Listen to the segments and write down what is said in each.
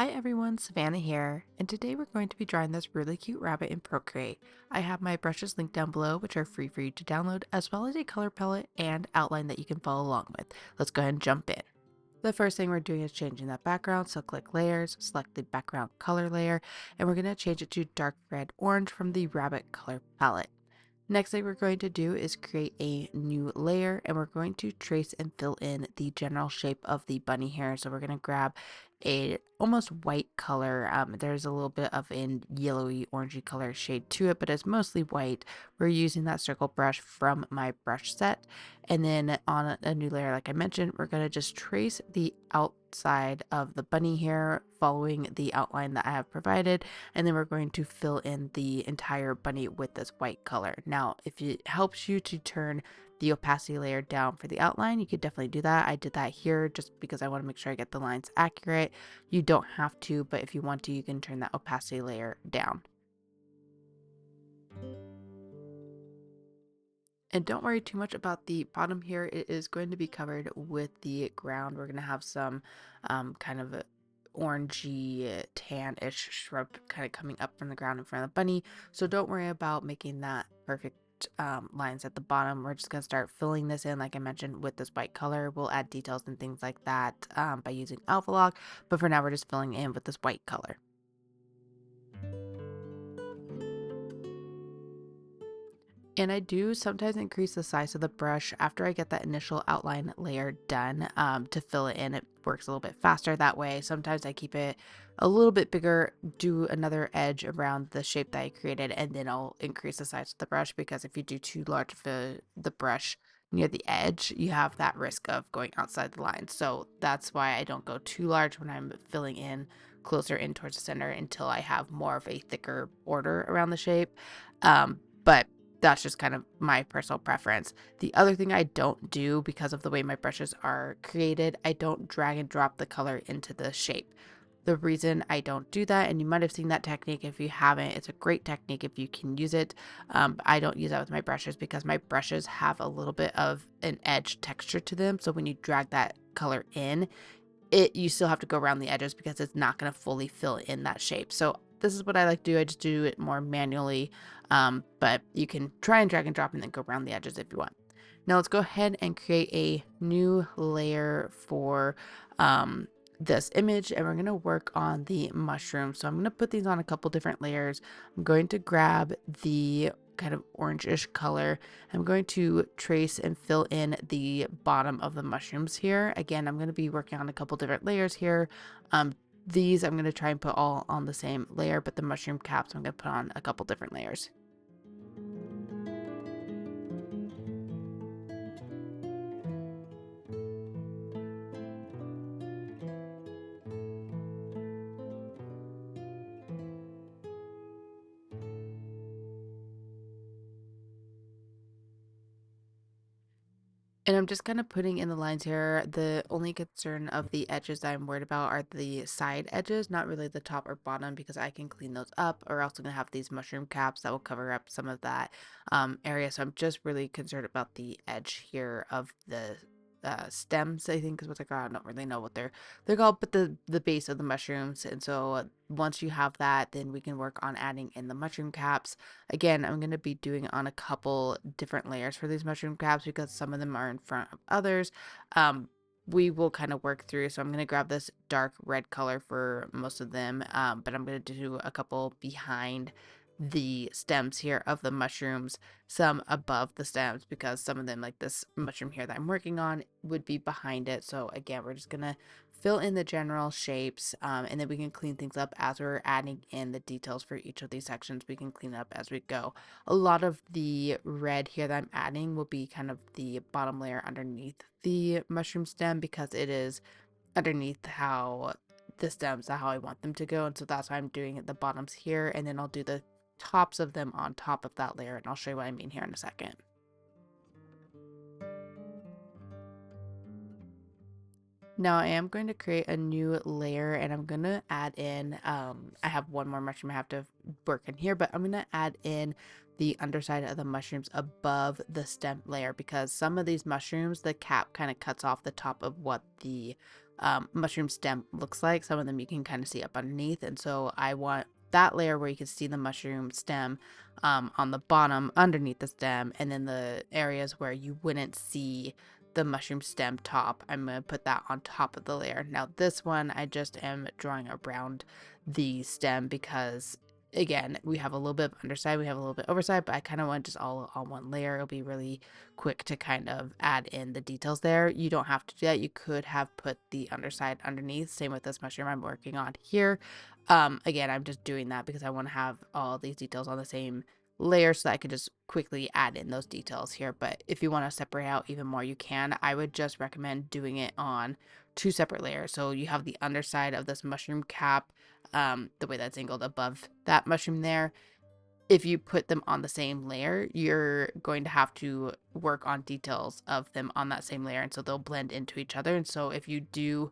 Hi everyone, Savannah here, and today we're going to be drawing this really cute rabbit in Procreate. I have my brushes linked down below, which are free for you to download, as well as a color palette and outline that you can follow along with. Let's go ahead and jump in. The first thing we're doing is changing that background, so click layers, select the background color layer, and we're going to change it to dark red orange from the rabbit color palette. Next thing we're going to do is create a new layer, and we're going to trace and fill in the general shape of the bunny hair. So we're going to grab a almost white color. There's a little bit of an yellowy orangey color shade to it, but it's mostly white. We're using that circle brush from my brush set. And then on a new layer, like I mentioned, we're going to just trace the outside of the bunny hair following the outline that I have provided, and then we're going to fill in the entire bunny with this white color. Now, if it helps you to turn the opacity layer down for the outline, you could definitely do that. I did that here just because I want to make sure I get the lines accurate. You don't have to, but if you want to, you can turn that opacity layer down. And don't worry too much about the bottom here. It is going to be covered with the ground. We're going to have some kind of a orangey tan-ish shrub kind of coming up from the ground in front of the bunny. So don't worry about making that perfect lines at the bottom. We're just going to start filling this in, like I mentioned, with this white color. We'll add details and things like that by using alpha lock. But for now, we're just filling in with this white color. And I do sometimes increase the size of the brush after I get that initial outline layer done to fill it in. It works a little bit faster that way. Sometimes I keep it a little bit bigger, do another edge around the shape that I created, and then I'll increase the size of the brush, because if you do too large of the brush near the edge, you have that risk of going outside the line. So that's why I don't go too large when I'm filling in closer in towards the center until I have more of a thicker border around the shape. But that's just kind of my personal preference. The other thing I don't do, because of the way my brushes are created, I don't drag and drop the color into the shape. The reason I don't do that, and you might have seen that technique, if you haven't, it's a great technique if you can use it. I don't use that with my brushes because my brushes have a little bit of an edge texture to them. So when you drag that color in, you still have to go around the edges because it's not going to fully fill in that shape. So this is what I like to do. I just do it more manually, but you can try and drag and drop and then go around the edges if you want. Now let's go ahead and create a new layer for this image, and we're going to work on the mushroom. So I'm going to put these on a couple different layers. I'm going to grab the kind of orangish color. I'm going to trace and fill in the bottom of the mushrooms here. Again, I'm going to be working on a couple different layers here. These I'm going to try and put all on the same layer, but the mushroom caps I'm going to put on a couple different layers. And I'm just kind of putting in the lines here. The only concern of the edges that I'm worried about are the side edges, not really the top or bottom, because I can clean those up, or else I'm going to have these mushroom caps that will cover up some of that area. So I'm just really concerned about the edge here of the stems, I think is what they're called. I don't really know what they're called, but the base of the mushrooms. And so once you have that, then we can work on adding in the mushroom caps. Again, I'm going to be doing on a couple different layers for these mushroom caps because some of them are in front of others. We will kind of work through. So I'm going to grab this dark red color for most of them, but I'm going to do a couple behind the stems here of the mushrooms, some above the stems, because some of them, like this mushroom here that I'm working on, would be behind it. So again, we're just going to fill in the general shapes, and then we can clean things up as we're adding in the details for each of these sections. We can clean up as we go. A lot of the red here that I'm adding will be kind of the bottom layer underneath the mushroom stem, because it is underneath how the stems are how I want them to go, and so that's why I'm doing it the bottoms here, and then I'll do the tops of them on top of that layer, and I'll show you what I mean here in a second. Now I am going to create a new layer, and I'm going to add in, I have one more mushroom I have to work in here, but I'm going to add in the underside of the mushrooms above the stem layer, because some of these mushrooms, the cap kind of cuts off the top of what the mushroom stem looks like. Some of them you can kind of see up underneath, and so I want that layer where you can see the mushroom stem on the bottom underneath the stem, and then the areas where you wouldn't see the mushroom stem top, I'm going to put that on top of the layer. Now this one I just am drawing around the stem because again, we have a little bit of underside, we have a little bit overside, but I kind of want just all on one layer. It'll be really quick to kind of add in the details there. You don't have to do that. You could have put the underside underneath. Same with this mushroom I'm working on here. Again, I'm just doing that because I want to have all these details on the same layer so that I could just quickly add in those details here. But if you want to separate out even more, you can. I would just recommend doing it on two separate layers. So you have the underside of this mushroom cap, the way that's angled above that mushroom there. If you put them on the same layer, you're going to have to work on details of them on that same layer, and so they'll blend into each other. And so if you do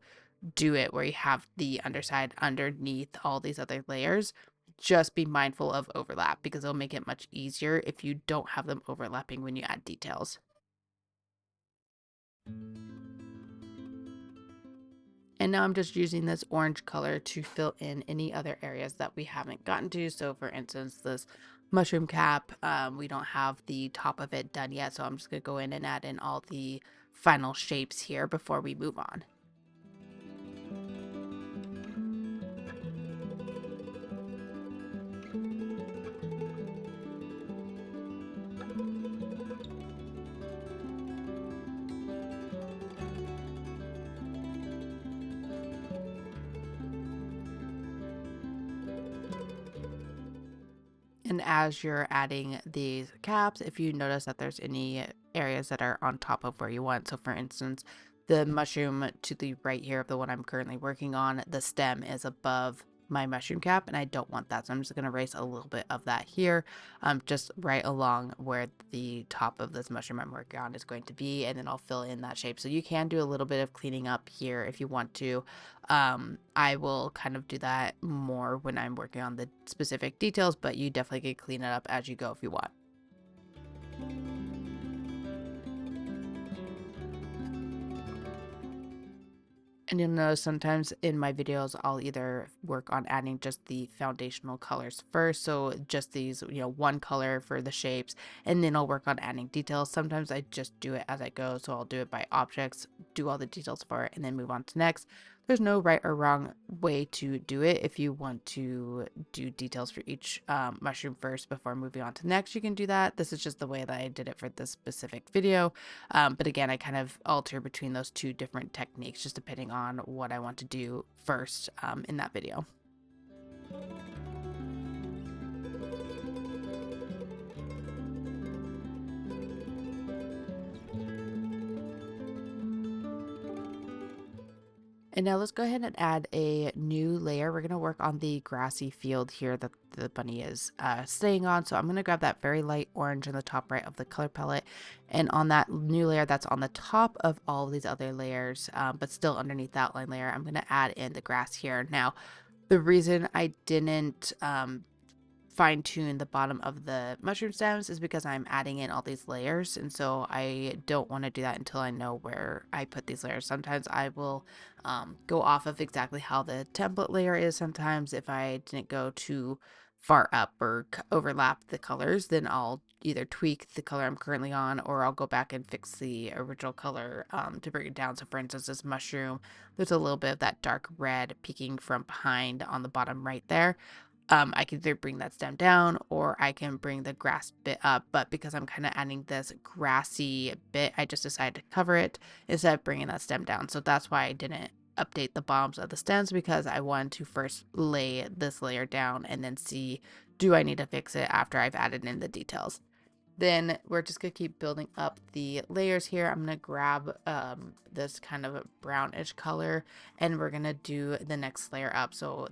it where you have the underside underneath all these other layers, just be mindful of overlap because it'll make it much easier if you don't have them overlapping when you add details. And now I'm just using this orange color to fill in any other areas that we haven't gotten to. So for instance, this mushroom cap, we don't have the top of it done yet. So I'm just going to go in and add in all the final shapes here before we move on. And as you're adding these caps, if you notice that there's any areas that are on top of where you want, so for instance, the mushroom to the right here of the one I'm currently working on, the stem is above my mushroom cap, and I don't want that. So I'm just going to erase a little bit of that here, just right along where the top of this mushroom I'm working on is going to be, and then I'll fill in that shape. So you can do a little bit of cleaning up here if you want to. I will kind of do that more when I'm working on the specific details, but you definitely can clean it up as you go if you want. And you'll notice sometimes in my videos, I'll either work on adding just the foundational colors first. So just these, one color for the shapes, and then I'll work on adding details. Sometimes I just do it as I go. So I'll do it by objects, do all the details for it, and then move on to next. There's no right or wrong way to do it. If you want to do details for each mushroom first before moving on to next, you can do that. This is just the way that I did it for this specific video. But again, I kind of alter between those two different techniques just depending on what I want to do first in that video. And now let's go ahead and add a new layer. We're going to work on the grassy field here that the bunny is staying on. So I'm going to grab that very light orange in the top right of the color palette. And on that new layer that's on the top of all of these other layers, but still underneath that line layer, I'm going to add in the grass here. Now, the reason I didn't fine tune the bottom of the mushroom stems is because I'm adding in all these layers, and so I don't want to do that until I know where I put these layers. Sometimes I will go off of exactly how the template layer is. Sometimes if I didn't go too far up or overlap the colors, then I'll either tweak the color I'm currently on, or I'll go back and fix the original color to bring it down. So for instance, this mushroom, there's a little bit of that dark red peeking from behind on the bottom right there. I can either bring that stem down or I can bring the grass bit up, but because I'm kind of adding this grassy bit, I just decided to cover it instead of bringing that stem down. So that's why I didn't update the bottoms of the stems, because I wanted to first lay this layer down and then see, do I need to fix it after I've added in the details. Then we're just going to keep building up the layers here. I'm going to grab this kind of brownish color, and we're going to do the next layer up. So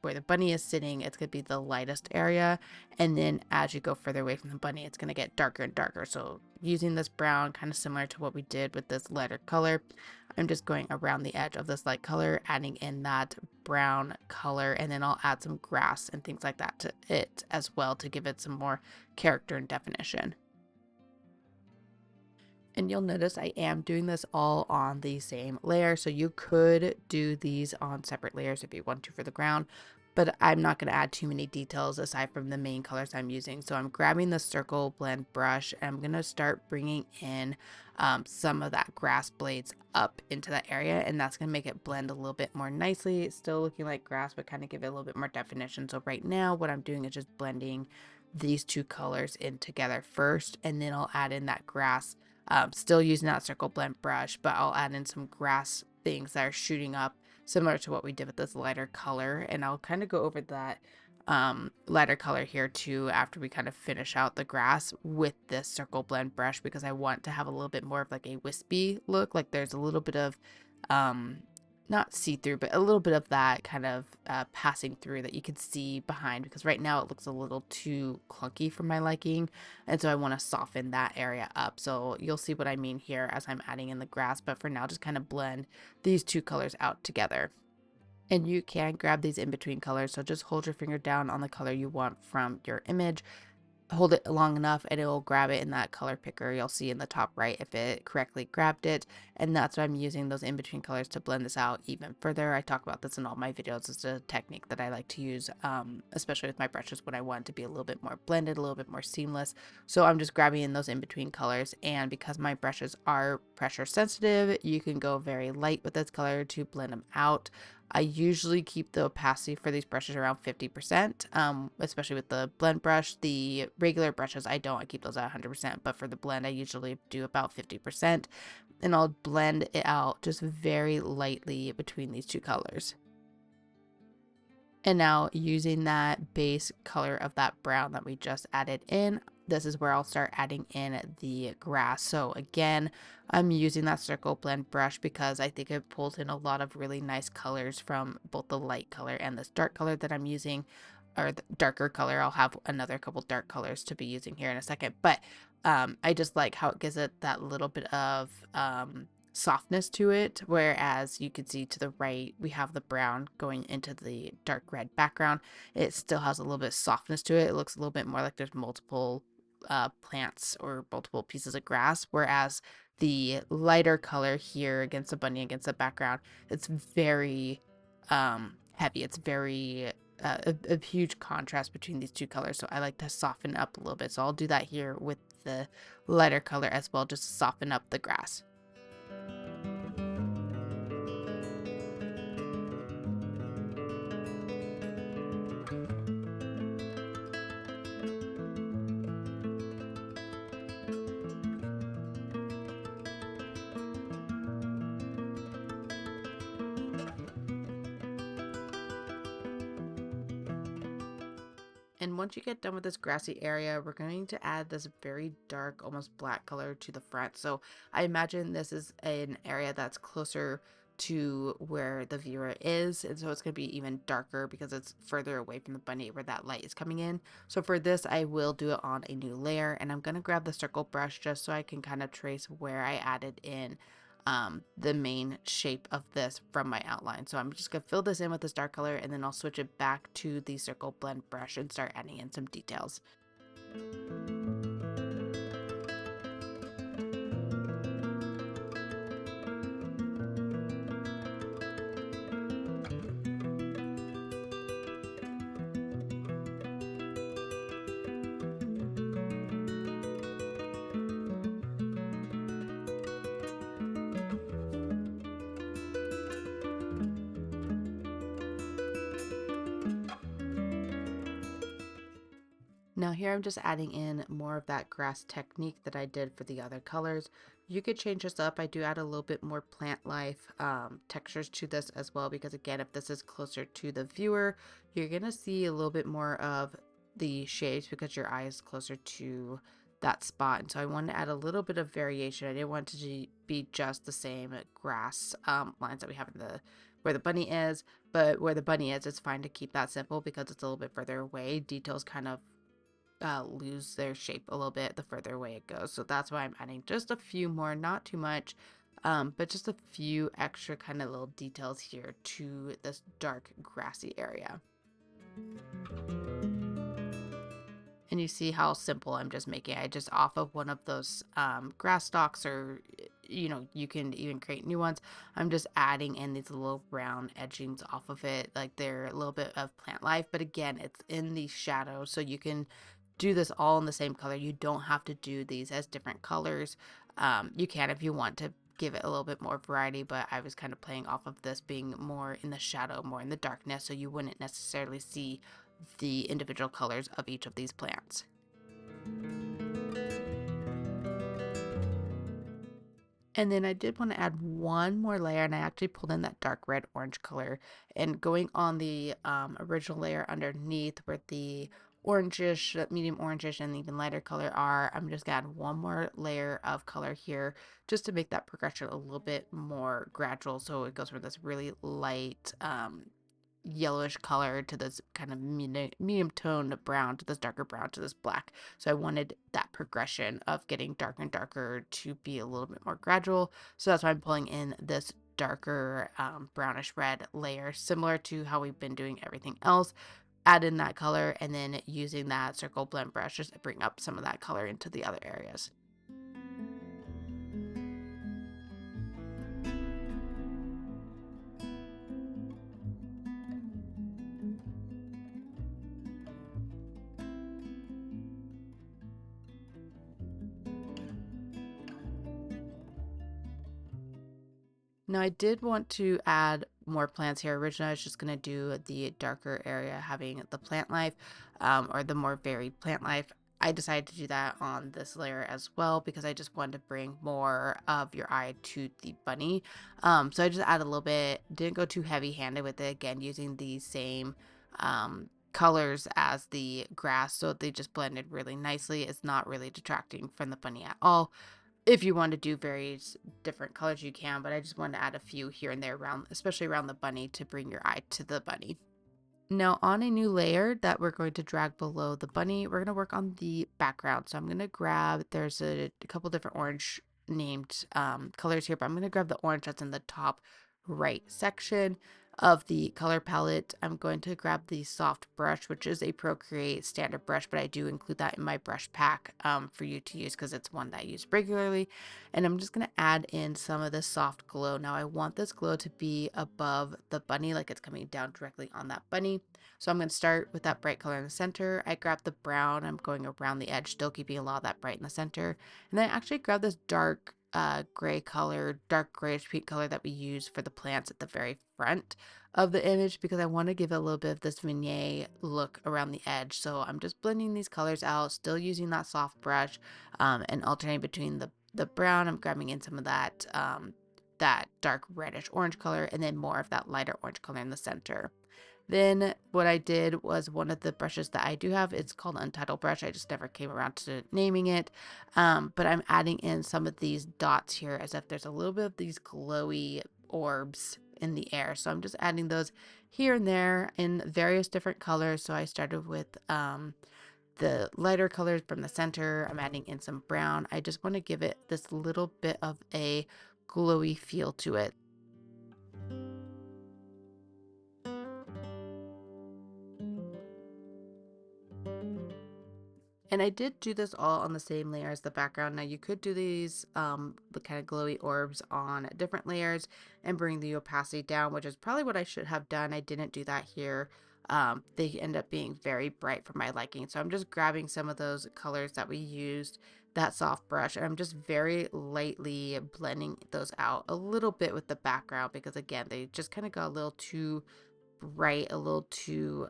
where the bunny is sitting, it's going to be the lightest area. And then as you go further away from the bunny, it's going to get darker and darker. So using this brown, kind of similar to what we did with this lighter color, I'm just going around the edge of this light color, adding in that brown color, and then I'll add some grass and things like that to it as well to give it some more character and definition. And you'll notice I am doing this all on the same layer. So you could do these on separate layers if you want to for the ground, but I'm not going to add too many details aside from the main colors I'm using. So I'm grabbing the circle blend brush and I'm going to start bringing in some of that grass blades up into that area, and that's going to make it blend a little bit more nicely. It's still looking like grass, but kind of give it a little bit more definition. So right now what I'm doing is just blending these two colors in together first, and then I'll add in that grass, still using that circle blend brush, but I'll add in some grass things that are shooting up similar to what we did with this lighter color. And I'll kind of go over that lighter color here too after we kind of finish out the grass with this circle blend brush, because I want to have a little bit more of like a wispy look. Like there's a little bit of um not see-through, but a little bit of that kind of passing through that you can see behind, because right now it looks a little too clunky for my liking, and so I want to soften that area up. So you'll see what I mean here as I'm adding in the grass, but for now just kind of blend these two colors out together. And you can grab these in between colors, so just hold your finger down on the color you want from your image, hold it long enough and it will grab it in that color picker. You'll see in the top right if it correctly grabbed it, and that's why I'm using those in between colors to blend this out even further. I talk about this in all my videos. It's a technique that I like to use, especially with my brushes when I want it to be a little bit more blended, a little bit more seamless. So I'm just grabbing in those in between colors, and because my brushes are pressure sensitive, you can go very light with this color to blend them out. I usually keep the opacity for these brushes around 50%, especially with the blend brush. The regular brushes, I don't. I keep those at 100%, but for the blend, I usually do about 50%, and I'll blend it out just very lightly between these two colors. And now using that base color of that brown that we just added in, this is where I'll start adding in the grass. So again, I'm using that circle blend brush because I think it pulls in a lot of really nice colors from both the light color and this dark color that I'm using, or the darker color. I'll have another couple dark colors to be using here in a second, but I just like how it gives it that little bit of softness to it, whereas you can see to the right we have the brown going into the dark red background. It still has a little bit of softness to it. It looks a little bit more like there's multiple plants or multiple pieces of grass, whereas the lighter color here against the bunny against the background, it's very heavy. It's very a huge contrast between these two colors, so I like to soften up a little bit. So I'll do that here with the lighter color as well, just to soften up the grass. And once you get done with this grassy area, we're going to add this very dark, almost black color to the front. So I imagine this is an area that's closer to where the viewer is. And so it's going to be even darker because it's further away from the bunny where that light is coming in. So for this, I will do it on a new layer. And I'm going to grab the circle brush just so I can kind of trace where I added in the main shape of this from my outline. So I'm just gonna fill this in with this dark color, and then I'll switch it back to the circle blend brush and start adding in some details. Now here I'm just adding in more of that grass technique that I did for the other colors. You could change this up. I do add a little bit more plant life textures to this as well, because again, if this is closer to the viewer, you're gonna see a little bit more of the shades because your eye is closer to that spot. And so I wanted to add a little bit of variation. I didn't want it to be just the same grass lines that we have in the where the bunny is, but where the bunny is, it's fine to keep that simple because it's a little bit further away. Details kind of lose their shape a little bit the further away it goes. So that's why I'm adding just a few more, not too much, but just a few extra kind of little details here to this dark grassy area. And you see how simple I'm just making. I just off of one of those grass stalks, or you can even create new ones. I'm just adding in these little brown edgings off of it, like they're a little bit of plant life, but again, it's in the shadow, so you can do this all in the same color. You don't have to do these as different colors. You can if you want to give it a little bit more variety, but I was kind of playing off of this being more in the shadow, more in the darkness, so you wouldn't necessarily see the individual colors of each of these plants. And then I did want to add one more layer, and I actually pulled in that dark red orange color, and going on the original layer underneath where the orangish, medium orangish, and even lighter color are, I'm just gonna add one more layer of color here just to make that progression a little bit more gradual. So it goes from this really light yellowish color to this kind of medium toned brown to this darker brown to this black. So I wanted that progression of getting darker and darker to be a little bit more gradual. So that's why I'm pulling in this darker brownish red layer, similar to how we've been doing everything else. Add in that color and then using that circle blend brush just to bring up some of that color into the other areas. Now, I did want to add more plants here. Originally, I was just going to do the darker area having the plant life, or the more varied plant life. I decided to do that on this layer as well because I just wanted to bring more of your eye to the bunny. So I just added a little bit, didn't go too heavy handed with it. Again, using the same colors as the grass, so they just blended really nicely. It's not really detracting from the bunny at all. If you want to do various different colors, you can, but I just wanted to add a few here and there around, especially around the bunny, to bring your eye to the bunny. Now, on a new layer that we're going to drag below the bunny, we're going to work on the background. So I'm going to grab, there's a couple different orange named colors here, but I'm going to grab the orange that's in the top right section of the color palette. I'm going to grab the soft brush, which is a Procreate standard brush, but I do include that in my brush pack for you to use because it's one that I use regularly. And I'm just going to add in some of this soft glow. Now I want this glow to be above the bunny, like it's coming down directly on that bunny. So I'm going to start with that bright color in the center. I grab the brown. I'm going around the edge, still keeping a lot of that bright in the center. And then I actually grab this dark gray color, dark grayish pink color that we use for the plants at the very front of the image because I want to give it a little bit of this vignette look around the edge. So I'm just blending these colors out, still using that soft brush, and alternating between the brown. I'm grabbing in some of that that dark reddish orange color and then more of that lighter orange color in the center. Then what I did was one of the brushes that I do have, it's called Untitled Brush. I just never came around to naming it. But I'm adding in some of these dots here as if there's a little bit of these glowy orbs in the air. So I'm just adding those here and there in various different colors. So I started with the lighter colors from the center. I'm adding in some brown. I just want to give it this little bit of a glowy feel to it. And I did do this all on the same layer as the background. Now you could do these the kind of glowy orbs on different layers and bring the opacity down, which is probably what I should have done. I didn't do that here. They end up being very bright for my liking. So I'm just grabbing some of those colors that we used, that soft brush, and I'm just very lightly blending those out a little bit with the background because again, they just kind of got a little too bright, a little too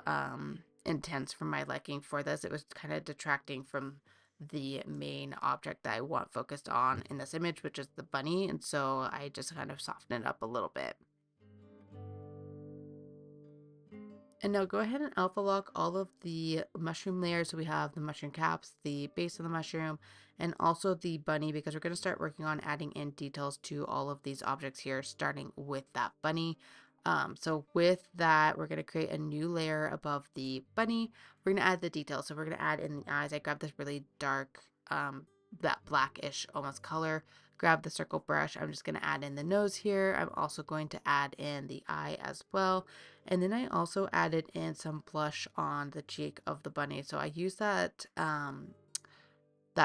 intense for my liking for this. It was kind of detracting from the main object that I want focused on in this image, which is the bunny. And so I just kind of softened it up a little bit. And now go ahead and alpha lock all of the mushroom layers. So we have the mushroom caps, the base of the mushroom, and also the bunny because we're going to start working on adding in details to all of these objects here, starting with that bunny. So with that, we're going to create a new layer above the bunny. We're going to add the details. So we're going to add in the eyes. I grabbed this really dark, that blackish almost color. Grab the circle brush. I'm just going to add in the nose here. I'm also going to add in the eye as well. And then I also added in some blush on the cheek of the bunny. So I used that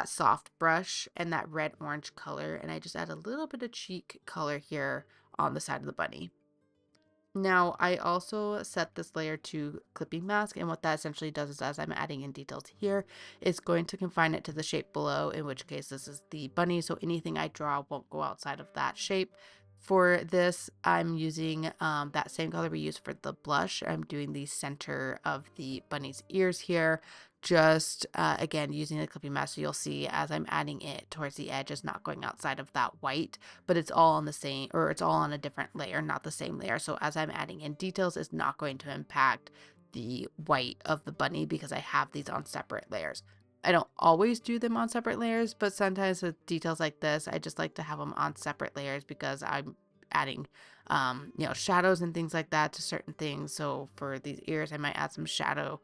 soft brush and that red orange color, and I just add a little bit of cheek color here on the side of the bunny. Now, I also set this layer to clipping mask, and what that essentially does is as I'm adding in details here, it's going to confine it to the shape below, in which case this is the bunny, so anything I draw won't go outside of that shape. For this, I'm using that same color we used for the blush. I'm doing the center of the bunny's ears here, just again using the clipping mask, so you'll see as I'm adding it towards the edge, it's not going outside of that white, but it's all on the same, or it's all on a different layer, not the same layer. So as I'm adding in details, it's not going to impact the white of the bunny because I have these on separate layers. I don't always do them on separate layers, but sometimes with details like this, I just like to have them on separate layers because I'm adding shadows and things like that to certain things. So for these ears, I might add some shadow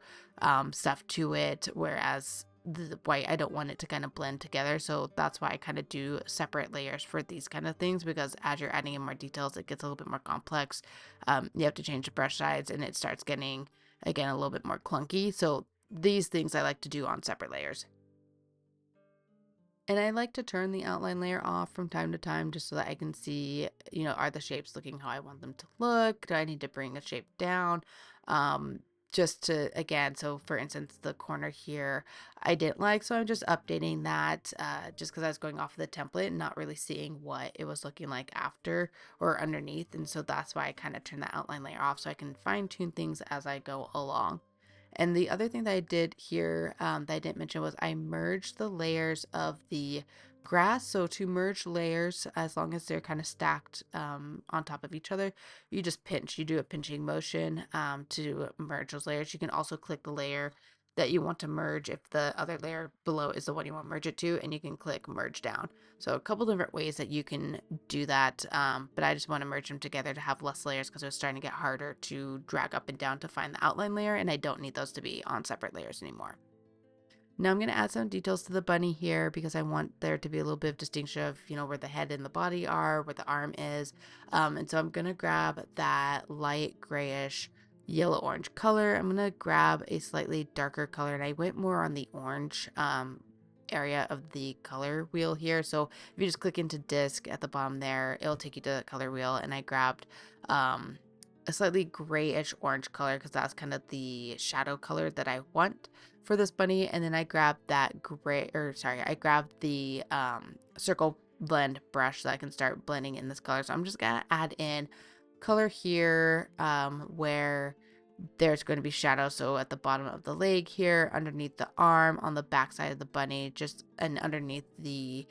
stuff to it, whereas the white, I don't want it to kind of blend together, so that's why I kind of do separate layers for these kind of things, because as you're adding in more details, it gets a little bit more complex. You have to change the brush size and it starts getting, again, a little bit more clunky. So these things I like to do on separate layers. And I like to turn the outline layer off from time to time just so that I can see, are the shapes looking how I want them to look? Do I need to bring a shape down? Um, just to, again, so for instance, the corner here, I didn't like, so I'm just updating that just because I was going off of the template and not really seeing what it was looking like after or underneath. And so that's why I kind of turn the outline layer off so I can fine tune things as I go along. And the other thing that I did here that I didn't mention was I merged the layers of the grass. So to merge layers, as long as they're kind of stacked on top of each other, you just pinch. You do a pinching motion to merge those layers. You can also click the layer that you want to merge if the other layer below is the one you want to merge it to, and you can click merge down. So a couple different ways that you can do that, but I just want to merge them together to have less layers because it was starting to get harder to drag up and down to find the outline layer, and I don't need those to be on separate layers anymore. Now I'm going to add some details to the bunny here because I want there to be a little bit of distinction of, where the head and the body are, where the arm is. And so I'm going to grab that light grayish yellow orange color. I'm going to grab a slightly darker color, and I went more on the orange area of the color wheel here. So if you just click into disc at the bottom there, it'll take you to the color wheel, and I grabbed a slightly grayish orange color because that's kind of the shadow color that I want for this bunny. And then I grabbed that I grabbed the circle blend brush so I can start blending in this color. So I'm just gonna add in color here where there's going to be shadow. So at the bottom of the leg here, underneath the arm, on the back side of the bunny, and underneath the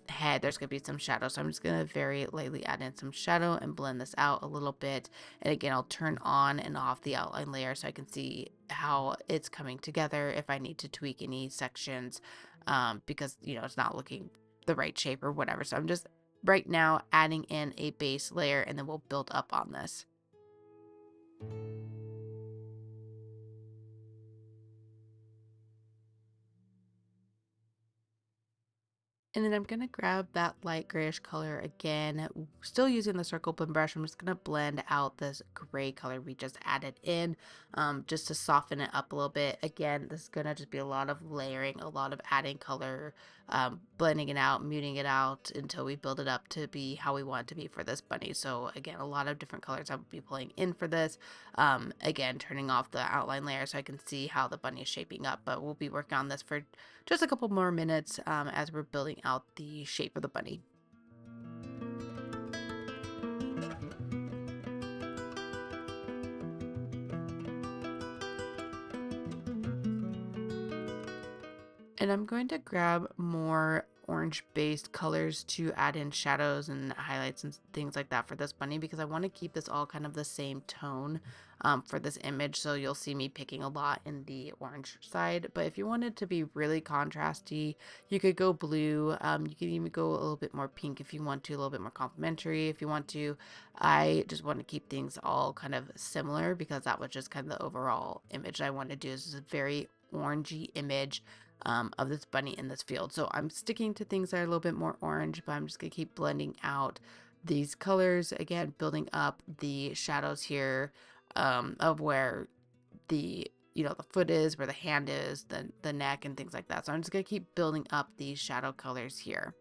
head, there's going to be some shadow. So I'm just going to very lightly add in some shadow and blend this out a little bit. And again, I'll turn on and off the outline layer so I can see how it's coming together if I need to tweak any sections because, it's not looking the right shape or whatever. So I'm just right now adding in a base layer, and then we'll build up on this. And then I'm going to grab that light grayish color again, still using the circle blend brush. I'm just going to blend out this gray color we just added in just to soften it up a little bit. Again, this is going to just be a lot of layering, a lot of adding color, blending it out, muting it out until we build it up to be how we want it to be for this bunny. So again, a lot of different colors I will be pulling in for this. Again, turning off the outline layer so I can see how the bunny is shaping up, but we'll be working on this for just a couple more minutes as we're building out the shape of the bunny. And I'm going to grab more orange based colors to add in shadows and highlights and things like that for this bunny because I want to keep this all kind of the same tone for this image. So you'll see me picking a lot in the orange side, but if you wanted to be really contrasty, you could go blue. You could even go a little bit more pink if you want to, a little bit more complementary if you want to. I just want to keep things all kind of similar because that was just kind of the overall image I want to do. This is a very orangey image of this bunny in this field. So I'm sticking to things that are a little bit more orange, but I'm just going to keep blending out these colors. Again, building up the shadows here of where the the foot is, where the hand is, the neck, and things like that. So I'm just gonna keep building up these shadow colors here.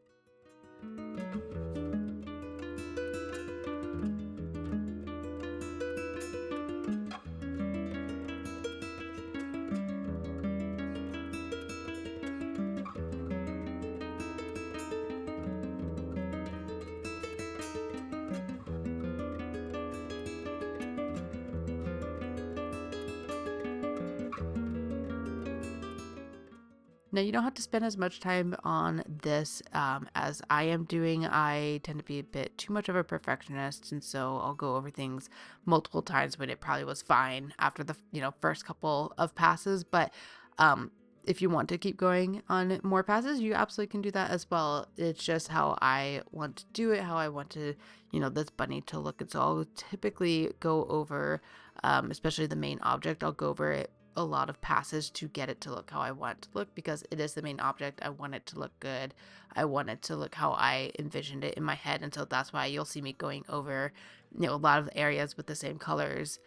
Now, you don't have to spend as much time on this as I am doing. I tend to be a bit too much of a perfectionist, and so I'll go over things multiple times when it probably was fine after the first couple of passes. But um, if you want to keep going on more passes, you absolutely can do that as well. It's just how I want to do it, how I want to this bunny to look. And so I'll typically go over, especially the main object. I'll go over it a lot of passes to get it to look how I want it to look, because it is the main object. I want it to look good. I want it to look how I envisioned it in my head. And so that's why you'll see me going over, a lot of areas with the same colors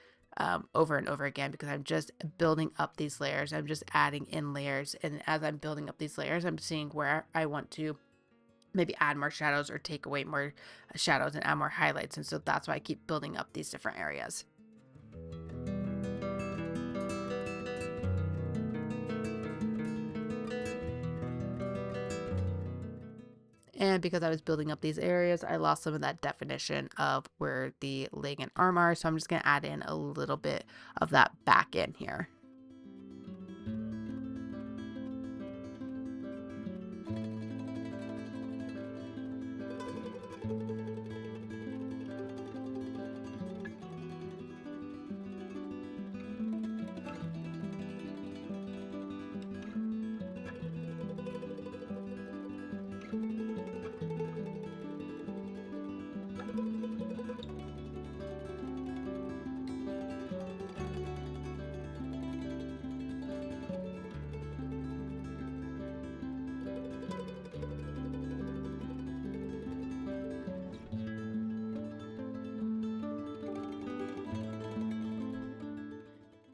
over and over again, because I'm just building up these layers. I'm just adding in layers. And as I'm building up these layers, I'm seeing where I want to maybe add more shadows or take away more shadows and add more highlights. And so that's why I keep building up these different areas. And because I was building up these areas, I lost some of that definition of where the leg and arm are. So I'm just going to add in a little bit of that back in here.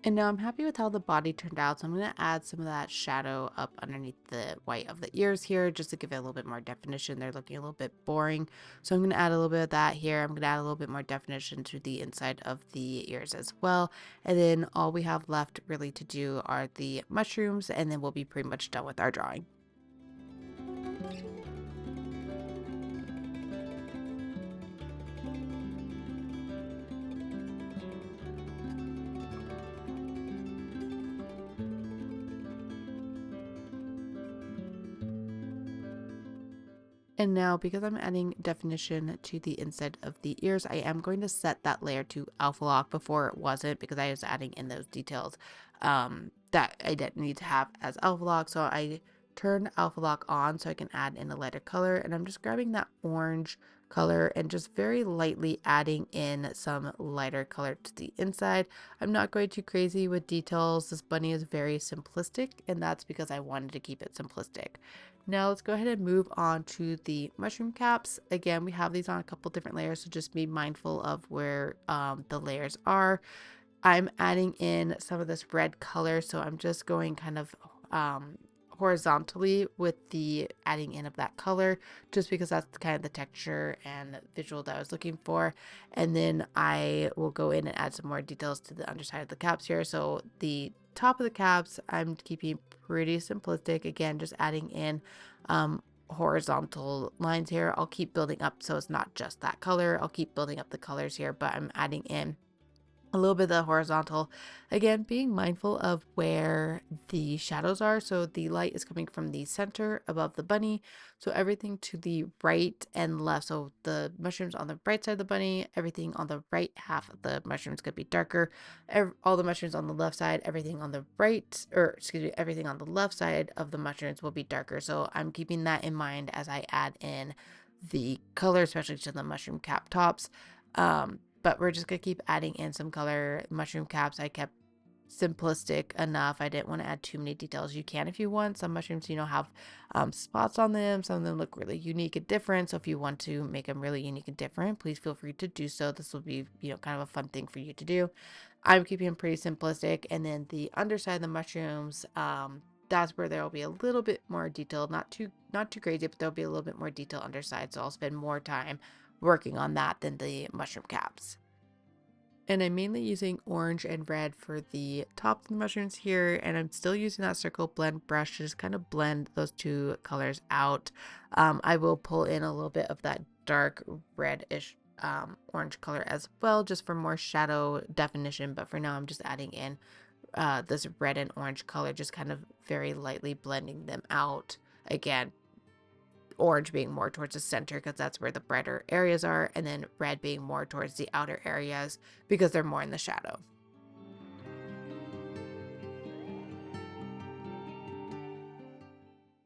And now I'm happy with how the body turned out, so I'm going to add some of that shadow up underneath the white of the ears here, just to give it a little bit more definition. They're looking a little bit boring, so I'm going to add a little bit of that here. I'm going to add a little bit more definition to the inside of the ears as well. And then all we have left really to do are the mushrooms, and then we'll be pretty much done with our drawing. And now, because I'm adding definition to the inside of the ears, I am going to set that layer to alpha lock. Before it wasn't, because I was adding in those details that I didn't need to have as alpha lock. So I turned alpha lock on so I can add in a lighter color. And I'm just grabbing that orange color and just very lightly adding in some lighter color to the inside. I'm not going too crazy with details. This bunny is very simplistic, and that's because I wanted to keep it simplistic. Now let's go ahead and move on to the mushroom caps. Again, we have these on a couple different layers, so just be mindful of where the layers are. I'm adding in some of this red color, so I'm just going kind of horizontally with the adding in of that color, just because that's kind of the texture and visual that I was looking for. And then I will go in and add some more details to the underside of the caps here. So the top of the caps, I'm keeping pretty simplistic. Again, just adding in horizontal lines here. I'll keep building up, so it's not just that color. I'll keep building up the colors here, but I'm adding in a little bit of the horizontal. Again, being mindful of where the shadows are. So the light is coming from the center above the bunny. So everything to the right and left. So the mushrooms on the right side of the bunny, everything on the right half of the mushrooms could be darker. All the mushrooms on the left side, everything on the right, or excuse me, everything on the left side of the mushrooms will be darker. So I'm keeping that in mind as I add in the color, especially to the mushroom cap tops. But we're just gonna keep adding in some color. Mushroom caps, I kept simplistic enough. I didn't want to add too many details. You can if you want. Some mushrooms, have spots on them. Some of them look really unique and different. So if you want to make them really unique and different, please feel free to do so. This will be, kind of a fun thing for you to do. I'm keeping them pretty simplistic. And then the underside of the mushrooms, that's where there will be a little bit more detail, not too crazy, but there'll be a little bit more detail underside. So I'll spend more time working on that than the mushroom caps. And I'm mainly using orange and red for the top of the mushrooms here, and I'm still using that circle blend brush to just kind of blend those two colors out. I will pull in a little bit of that dark reddish orange color as well, just for more shadow definition, but for now I'm just adding in this red and orange color, just kind of very lightly blending them out. Again, orange being more towards the center because that's where the brighter areas are, and then red being more towards the outer areas because they're more in the shadow.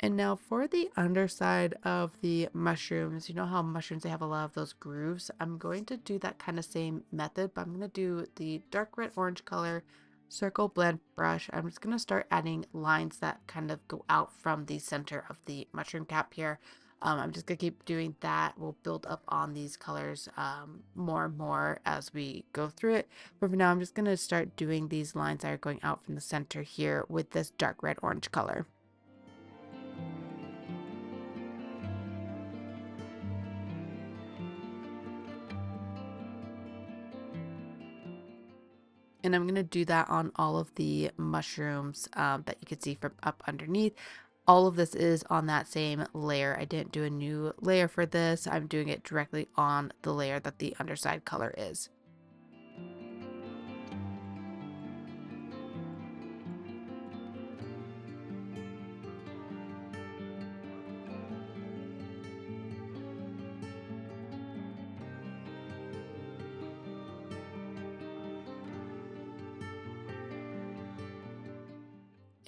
And now for the underside of the mushrooms, you know how mushrooms, they have a lot of those grooves. I'm going to do that kind of same method, but I'm going to do the dark red orange color circle blend brush. I'm just going to start adding lines that kind of go out from the center of the mushroom cap here. I'm just going to keep doing that. We'll build up on these colors more and more as we go through it. But for now, I'm just going to start doing these lines that are going out from the center here with this dark red orange color. And I'm going to do that on all of the mushrooms that you can see from up underneath. All of this is on that same layer. I didn't do a new layer for this. I'm doing it directly on the layer that the underside color is.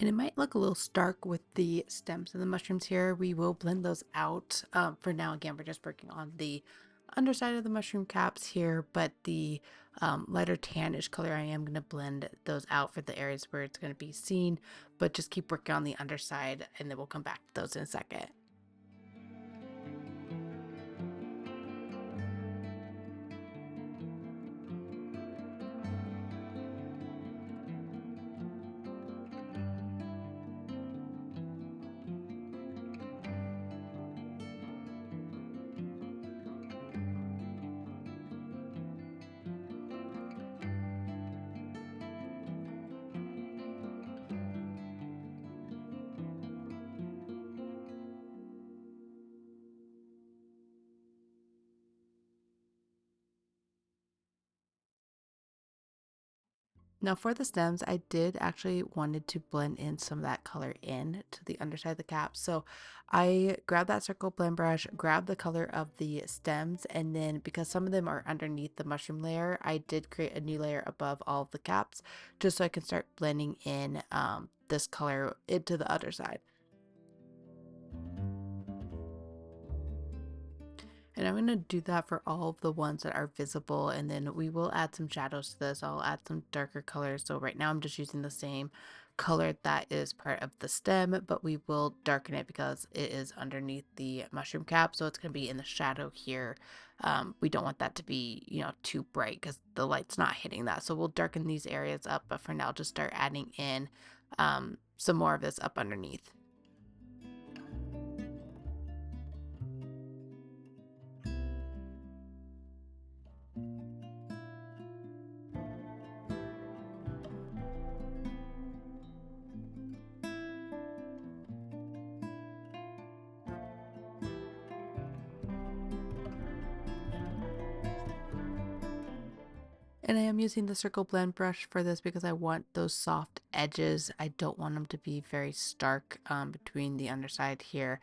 And it might look a little stark with the stems of the mushrooms here. We will blend those out. For now, again, we're just working on the underside of the mushroom caps here, but the lighter tannish color, I am going to blend those out for the areas where it's going to be seen, but just keep working on the underside and then we'll come back to those in a second. Now for the stems, I did actually wanted to blend in some of that color in to the underside of the cap. So I grabbed that circle blend brush, grabbed the color of the stems, and then because some of them are underneath the mushroom layer, I did create a new layer above all of the caps just so I can start blending in this color into the other side. And I'm going to do that for all of the ones that are visible, and then we will add some shadows to this. I'll add some darker colors. So right now I'm just using the same color that is part of the stem, but we will darken it because it is underneath the mushroom cap. So it's going to be in the shadow here. We don't want that to be, too bright because the light's not hitting that. So we'll darken these areas up, but for now, just start adding in some more of this up underneath. And I am using the circle blend brush for this because I want those soft edges. I don't want them to be very stark between the underside here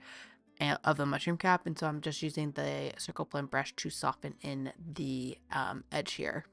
of the mushroom cap. And so I'm just using the circle blend brush to soften in the edge here.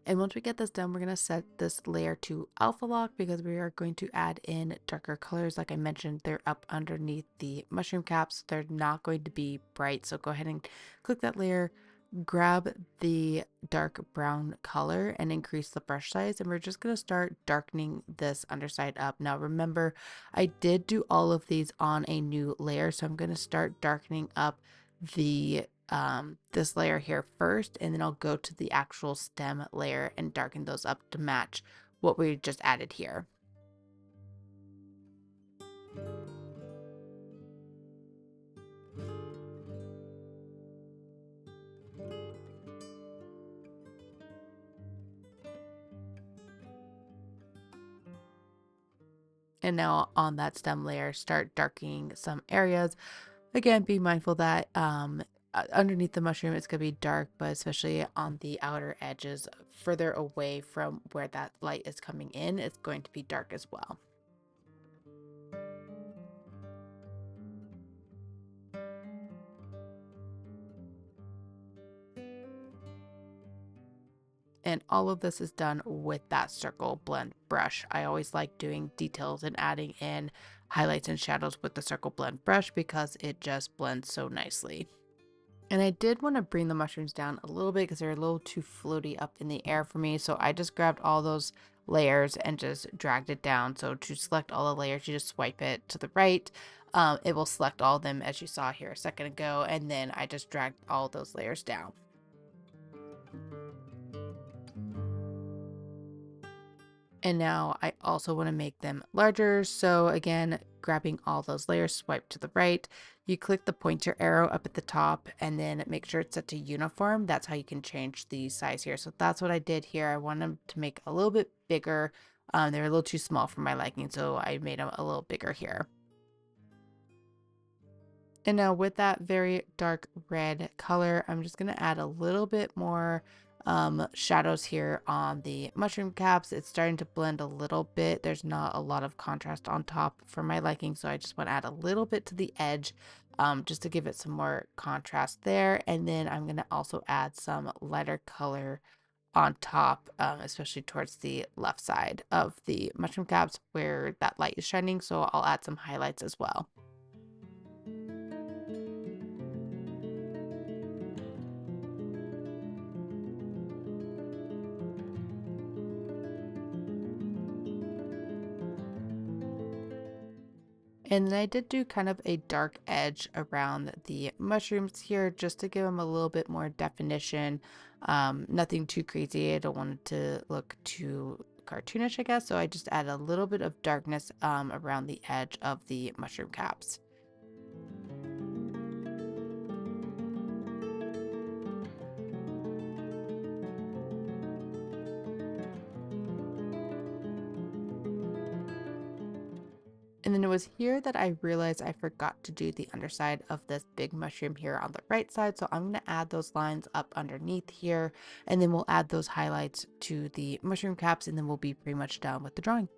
And once we get this done, we're going to set this layer to alpha lock because we are going to add in darker colors. Like I mentioned, they're up underneath the mushroom caps. They're not going to be bright. So go ahead and click that layer, grab the dark brown color and increase the brush size, and we're just going to start darkening this underside up. Now remember, I did do all of these on a new layer, so I'm going to start darkening up the this layer here first, and then I'll go to the actual stem layer and darken those up to match what we just added here. And now on that stem layer, start darkening some areas. Again, be mindful that underneath the mushroom, it's going to be dark, but especially on the outer edges, further away from where that light is coming in, it's going to be dark as well. And all of this is done with that circle blend brush. I always like doing details and adding in highlights and shadows with the circle blend brush because it just blends so nicely. And I did want to bring the mushrooms down a little bit because they're a little too floaty up in the air for me. So I just grabbed all those layers and just dragged it down. So to select all the layers, you just swipe it to the right. It will select all of them as you saw here a second ago. And then I just dragged all those layers down. And now I also want to make them larger. So again, grabbing all those layers, swipe to the right. You click the pointer arrow up at the top and then make sure it's set to uniform. That's how you can change the size here. So that's what I did here. I want them to make a little bit bigger. They're a little too small for my liking, so I made them a little bigger here. And now with that very dark red color, I'm just going to add a little bit more shadows here on the mushroom caps. It's starting to blend a little bit. There's not a lot of contrast on top for my liking, so I just want to add a little bit to the edge just to give it some more contrast there. And then I'm going to also add some lighter color on top, especially towards the left side of the mushroom caps where that light is shining. So I'll add some highlights as well. And then I did do kind of a dark edge around the mushrooms here just to give them a little bit more definition. Nothing too crazy. I don't want it to look too cartoonish, I guess. So I just add a little bit of darkness around the edge of the mushroom caps. And then it was here that I realized I forgot to do the underside of this big mushroom here on the right side. So I'm going to add those lines up underneath here, and then we'll add those highlights to the mushroom caps, and then we'll be pretty much done with the drawing.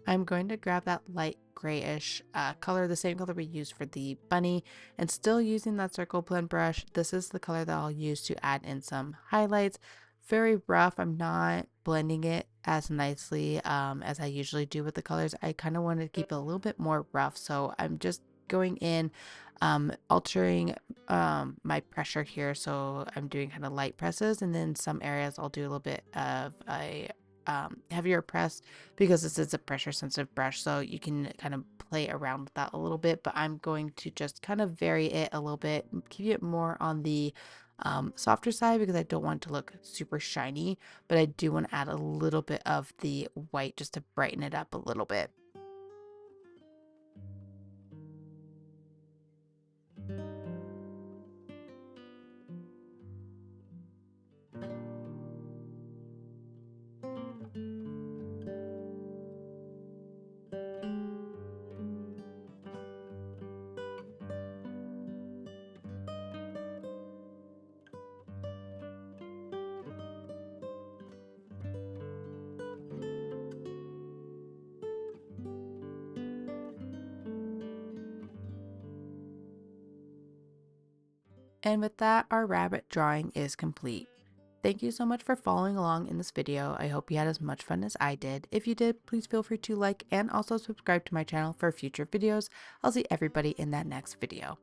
I'm going to grab that light grayish color, the same color we used for the bunny, and still using that circle blend brush. This is the color that I'll use to add in some highlights. Very rough. I'm not blending it as nicely as I usually do with the colors. I kind of wanted to keep it a little bit more rough, so I'm just going in, altering my pressure here. So I'm doing kind of light presses, and then some areas I'll do a little bit of a heavier press because this is a pressure sensitive brush, so you can kind of play around with that a little bit, but I'm going to just kind of vary it a little bit, keep it more on the softer side because I don't want it to look super shiny, but I do want to add a little bit of the white just to brighten it up a little bit. And with that, our rabbit drawing is complete. Thank you so much for following along in this video. I hope you had as much fun as I did. If you did, please feel free to like and also subscribe to my channel for future videos. I'll see everybody in that next video.